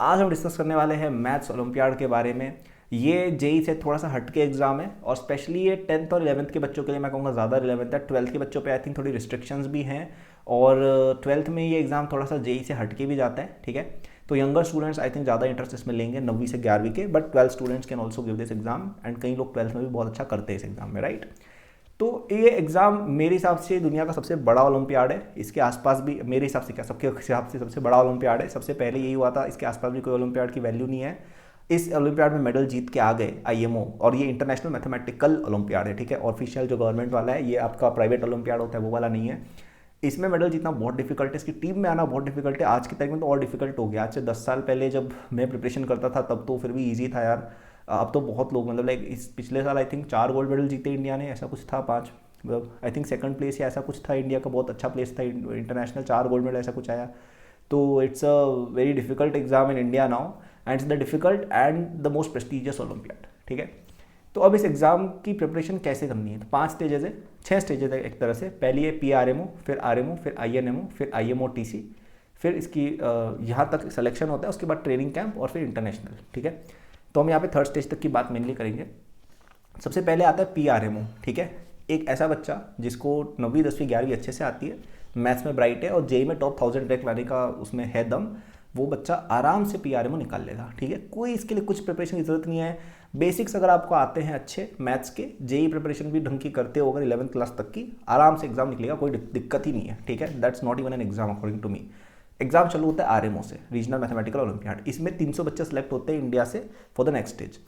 आज हम डिस्कस करने वाले हैं मैथ्स ओलंपियाड के बारे में। ये जेई से थोड़ा सा हटके एग्जाम है और स्पेशली ये 10th और 11th के बच्चों के लिए मैं कहूँगा ज़्यादा रिलेवेंट है। 12th के बच्चों पे आई थिंक थोड़ी रिस्ट्रिक्शंस भी हैं और 12th में ये एग्ज़ाम थोड़ा सा जेई से हटके भी जाता है, ठीक है। तो यंगर स्टूडेंट्स आई थिंक ज़्यादा इंटरेस्ट इसमें लेंगे 9वीं से 11वीं के, but 12 students can also give this exam and कई लोग 12th में भी बहुत अच्छा करते हैं इस एग्जाम में, राइट। तो ये एग्ज़ाम मेरे हिसाब से दुनिया का सबसे बड़ा ओलंपियाड है। इसके आसपास भी मेरे हिसाब से क्या सबके हिसाब से सबसे बड़ा ओलंपियाड है। सबसे पहले यही हुआ था, इसके आसपास भी कोई ओलंपियाड की वैल्यू नहीं है। इस ओलंपियाड में मेडल जीत के आ गए आईएमओ, और ये इंटरनेशनल मैथमेटिकल ओलंपियाड है, ठीक है। ऑफिशियल जो गवर्नमेंट वाला है, ये आपका प्राइवेट ओलंपियाड होता है वो वाला नहीं है। इसमें मेडल जीतना बहुत डिफिकल्ट है, इसकी टीम में आना बहुत डिफिकल्ट है। आज की तारीख में तो और डिफिकल्ट हो गया। आज से 10 साल पहले जब मैं प्रिपरेशन करता था तब तो फिर भी ईजी था यार। अब तो बहुत लोग, मतलब लाइक इस पिछले साल आई थिंक 4 गोल्ड मेडल जीते इंडिया ने, ऐसा कुछ था, 5, मतलब आई थिंक सेकंड प्लेस या ऐसा कुछ था इंडिया का, बहुत अच्छा प्लेस था इंटरनेशनल, 4 गोल्ड मेडल ऐसा कुछ आया। तो it's a very difficult exam in India now and it's the difficult and the most prestigious olympiad, ठीक है। तो अब इस एग्ज़ाम की प्रिपरेशन कैसे करनी है, तो 5 स्टेजेस है, 6 स्टेजेस है एक तरह से। पहली है PRMO, फिर RMO, फिर INMO, फिर IMO-TC, फिर इसकी यहाँ तक सिलेक्शन होता है, उसके बाद ट्रेनिंग कैंप और फिर इंटरनेशनल, ठीक है। तो हम यहाँ पे 3rd स्टेज तक की बात मेनली करेंगे। सबसे पहले आता है PRMO, ठीक है। एक ऐसा बच्चा जिसको 9वीं 10वीं 11वीं अच्छे से आती है, मैथ्स में ब्राइट है और जेई में टॉप 1000 रैंक लाने का उसमें है दम, वो बच्चा आराम से PRMO निकाल लेगा, ठीक है। कोई इसके लिए कुछ प्रिपरेशन की जरूरत नहीं है। बेसिक्स अगर आपको आते हैं अच्छे मैथ्स के, जेई प्रिपरेशन भी ढंग की करते हो अगर 11th क्लास तक की, आराम से एग्जाम निकलेगा, कोई दिक्कत ही नहीं है, ठीक है। That's not even an exam according to me. Exam चालू होता है आरएमओ से, रीजनल मैथमेटिकल ओलंपियाड। इसमें 300 बच्चे सेलेक्ट होते हैं इंडिया से फॉर द नेक्स्ट स्टेज।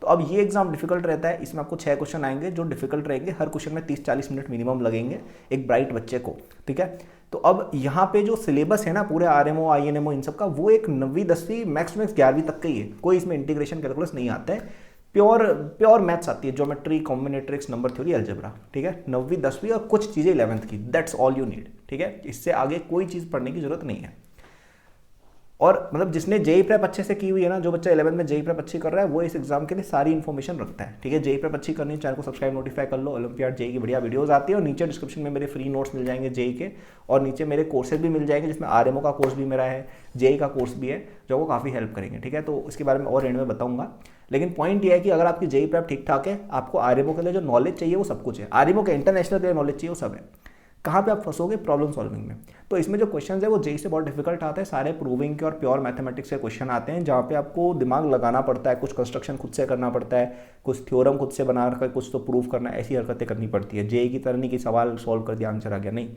तो अब ये एग्जाम डिफिकल्ट रहता है, इसमें आपको 6 क्वेश्चन आएंगे जो डिफिकल्ट रहेंगे। हर क्वेश्चन में 30-40 मिनट मिनिमम लगेंगे एक ब्राइट बच्चे को, ठीक है। तो अब यहाँ पे जो सिलेबस है ना पूरे आरएमओ आईएनएमओ इन सब का, वो एक 9वीं 10वीं मैक्स 11वीं तक का ही है। कोई इसमें इंटीग्रेशन कैलकुलस नहीं आता है, प्योर मैथ्स आती है, ज्योमेट्री, कॉम्बिनेट्रिक्स, नंबर थ्योरी, अलजेब्रा, ठीक है। 9वीं 10वीं और कुछ चीज़ें 11th की, दैट्स ऑल यू नीड, ठीक है। इससे आगे कोई चीज़ पढ़ने की जरूरत नहीं है। और मतलब जिसने जेई प्रेप अच्छे से की हुई है ना, जो बच्चा 11th में जेई प्रेप अच्छी कर रहा है, वो इस एग्जाम के लिए सारी इन्फॉर्मेशन रखता है, ठीक है। जेई प्रेप अच्छी करनी है, चैनल को सब्सक्राइब नोटिफाई कर लो। ओलंपियाड जेई की बढ़िया वीडियोस आती है और नीचे डिस्क्रिप्शन में मेरे फ्री नोट्स मिल जाएंगे जेई के, और नीचे मेरे कोर्सेज भी मिल जाएंगे जिसमें आरएमओ का कोर्स भी मेरा है, जेई का कोर्स भी है, जो आपको काफ़ी हेल्प करेंगे, ठीक है। तो इसके बारे में और एंड में बताऊंगा। लेकिन पॉइंट ये है कि अगर आपकी जेई प्रेप ठीक ठाक है, आपको आरएमओ के लिए जो नॉलेज चाहिए वो सब कुछ है, आरएमओ के इंटरनेशनल के लिए नॉलेज चाहिए वो सब है। कहाँ पे आप फंसोगे, प्रॉब्लम सॉल्विंग में। तो इसमें जो क्वेश्चन है वो जेई से बहुत डिफिकल्ट आते हैं, सारे प्रूविंग के और प्योर मैथमेटिक्स के क्वेश्चन आते हैं, जहाँ पे आपको दिमाग लगाना पड़ता है, कुछ कंस्ट्रक्शन खुद से करना पड़ता है, कुछ थ्योरम खुद से बना कर कुछ तो प्रूव करना, ऐसी हरकतें करनी पड़ती है। जेई की तरह नहीं कि सवाल सॉल्व कर दिया आंसर आ गया, नहीं।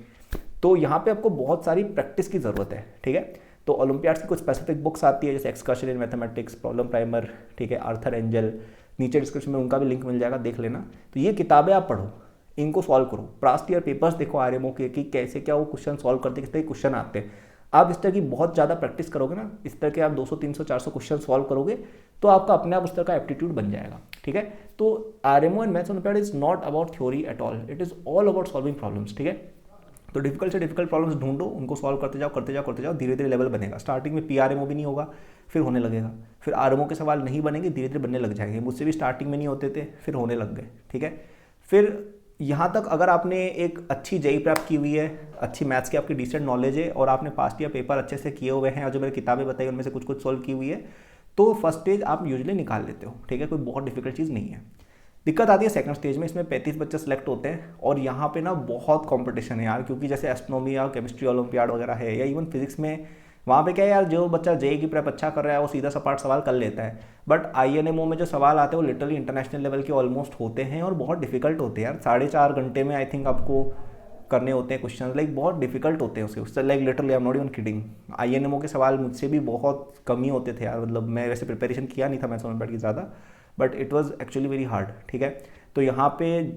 तो यहाँ पे आपको बहुत सारी प्रैक्टिस की जरूरत है, ठीक है। तो ओलंपियाड्स की कुछ स्पेसिफिक बुक्स आती है, जैसे excursion in mathematics, problem primer, ठीक है, आर्थर एंजल, नीचे डिस्क्रिप्शन में उनका भी लिंक मिल जाएगा, देख लेना। तो ये किताबें आप पढ़ो, इनको सॉल्व करो। पास्ट ईयर पेपर्स देखो आरएमओ के कि कैसे क्या वो क्वेश्चन सॉल्व करते, किस तरह के क्वेश्चन आते हैं। आप इस तरह की बहुत ज़्यादा प्रैक्टिस करोगे ना, इस तरह के आप 200 300 400 क्वेश्चन सॉल्व करोगे, तो आपका अपने आप उस तरह का एप्टीट्यूड बन जाएगा, ठीक है। तो RMO and maths olympiad is not about theory at all, it is all about solving problems, ठीक है। तो डिफिकल्ट से डिफिकल्ट प्रॉब्लम्स ढूंढो, उनको सॉल्व करते जाओ करते जाओ करते जाओ, धीरे धीरे लेवल बनेगा। स्टार्टिंग में PRMO भी नहीं होगा, फिर होने लगेगा, फिर आरएमओ के सवाल नहीं बनेंगे, धीरे धीरे बनने लग जाएंगे। मुझसे भी स्टार्टिंग में नहीं होते थे, फिर होने लग गए, ठीक है। फिर यहाँ तक अगर आपने एक अच्छी जेई प्रेप की हुई है, अच्छी मैथ्स की आपकी डिसेंट नॉलेज है, और आपने पास्ट ईयर पेपर अच्छे से किए हुए हैं, और जो मैंने किताबें बताई उनमें से कुछ कुछ सॉल्व की हुई है, तो फर्स्ट स्टेज आप यूजुअली निकाल लेते हो, ठीक है। कोई बहुत डिफिकल्ट चीज़ नहीं है। दिक्कत आती है सेकंड स्टेज में, इसमें 35 बच्चे सेलेक्ट होते हैं, और यहाँ पे ना बहुत कंपटीशन है यार, क्योंकि जैसे एस्ट्रोनॉमी या केमिस्ट्री ओलंपियाड वगैरह है, या इवन फिजिक्स में, वहाँ पे क्या है यार, जो बच्चा जेई की प्रेप अच्छा कर रहा है वो सीधा सपाट सवाल कर लेता है। बट आईएनएमओ में जो सवाल आते हैं वो लिटरली इंटरनेशनल लेवल के ऑलमोस्ट होते हैं और बहुत डिफिकल्ट होते हैं यार। 4.5 घंटे में आई थिंक आपको करने होते हैं क्वेश्चन, लाइक बहुत डिफिकल्ट होते हैं उससे, like literally I am not even kidding. INMO के सवाल मुझसे भी बहुत कम ही होते थे यार, मतलब मैं वैसे प्रिपरेशन किया नहीं था मैथ्स ओलंपियाड की ज़्यादा, but it was actually very hard, ठीक है। तो यहाँ पे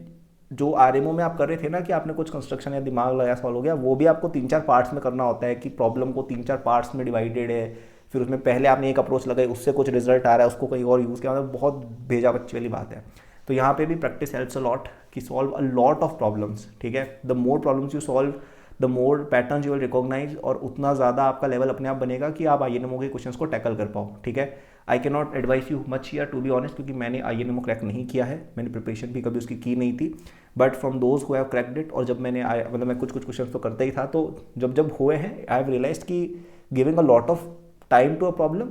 जो आरएमओ में आप कर रहे थे ना कि आपने कुछ कंस्ट्रक्शन या दिमाग लगाया सॉल्व हो गया, वो भी आपको 3-4 पार्ट्स में करना होता है, कि प्रॉब्लम को 3-4 पार्ट्स में डिवाइडेड है, फिर उसमें पहले आपने एक अप्रोच लगाई, उससे कुछ रिजल्ट आ रहा है, उसको कहीं और यूज़ किया, मतलब बहुत भेजा बच्चे वाली बात है। तो यहाँ पे भी प्रैक्टिस हेल्प्स अ लॉट, कि solve a lot of problems, ठीक है। The more problems you solve, the more pattern you will recognise, और उतना ज़्यादा आपका लेवल अपने आप बनेगा कि आप आईएनएमओ के क्वेश्चंस को टैकल कर पाओ, ठीक है। I can not advise you much here to be honest, क्योंकि मैंने आईएनएमओ क्रैक नहीं किया है, मैंने प्रिपरेशन भी कभी उसकी की नहीं थी, but from those who have cracked it, और जब मैंने मतलब मैं कुछ कुछ क्वेश्चन तो करता ही था, तो जब जब हुए हैं आई हैव रियलाइज्ड कि giving a lot of time to a problem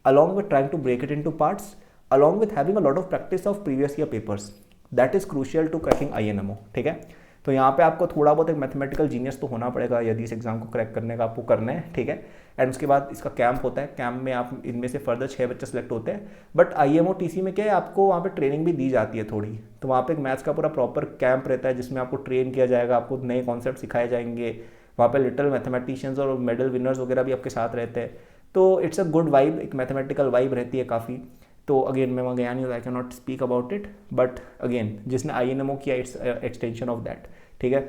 along with trying to break it into parts, along with having a lot of practice of previous year papers. That is crucial to cracking INMO. ठीक है, तो यहाँ पे आपको थोड़ा बहुत एक mathematical genius तो होना पड़ेगा यदि इस एग्जाम को क्रैक करने का आपको करना है। ठीक है, एंड उसके बाद इसका कैंप होता है, कैंप में आप इनमें से फर्दर 6 बच्चे सेलेक्ट होते हैं। बट IMO TC में क्या है, आपको वहाँ पे ट्रेनिंग भी दी जाती है थोड़ी, तो वहाँ पे एक मैथ्स का पूरा प्रॉपर कैंप रहता है जिसमें आपको ट्रेन किया जाएगा, आपको नए कॉन्सेप्ट सिखाए जाएंगे, वहाँ पे लिटिल मैथमेटिशियंस और मेडल विनर्स वगैरह भी आपके साथ रहते हैं। तो इट्स अ गुड वाइब, एक मैथमेटिकल वाइब रहती है काफ़ी। तो अगेन मैं वहाँ गया नहीं, आई can not speak about it, but again जिसने INMO किया इट्स एक्सटेंशन ऑफ दैट। ठीक है,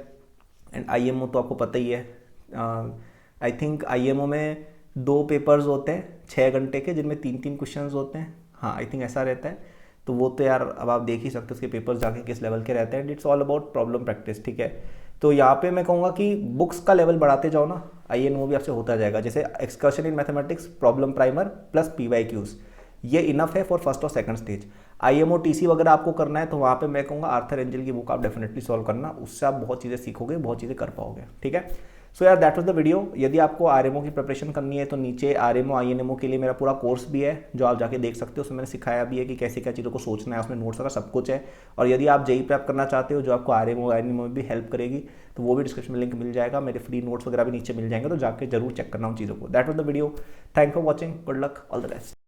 एंड IMO तो आपको पता ही है, आई थिंक IMO में 2 पेपर्स होते हैं 6 घंटे के, जिनमें 3-3 क्वेश्चन होते हैं। हाँ, आई थिंक ऐसा रहता है। तो वो तो यार अब आप देख ही सकते हो उसके पेपर्स जाके किस लेवल के रहते हैं, and it's all about problem practice. ठीक है, तो यहाँ पे मैं कहूँगा कि बुक्स का लेवल बढ़ाते जाओ ना, INMO भी आपसे होता जाएगा। जैसे excursion in mathematics, problem primer plus PYQs, ये इनफ है फॉर फर्स्ट और सेकंड स्टेज। IMO TC वगैरह आपको करना है तो वहाँ पे मैं कहूँगा आर्थर एंजल की बुक आप डेफिनेटली सॉल्व करना, उससे आप बहुत चीज़ें सीखोगे, बहुत चीज़ें कर पाओगे। ठीक है, सो यार दैट वाज द वीडियो। यदि आपको RMO की प्रिपरेशन करनी है तो नीचे RMO INMO के लिए मेरा पूरा कोर्स भी है जो आप जाके देख सकते हो। उसमें मैंने सिखाया भी है कि कैसे क्या चीज़ों को सोचना है, उसमें नोट्स वगैरह सब कुछ है। और यदि आप JEE प्रेप करना चाहते हो जो आपको RMO INMO में भी हेल्प करेगी, तो वो भी डिस्क्रिप्शन में लिंक मिल जाएगा, मेरे फ्री नोट्स वगैरह भी नीचे मिल जाएंगे, तो जाके जरूर चेक करना उन चीज़ों को। That was the video, thank for watching, good luck, all the best.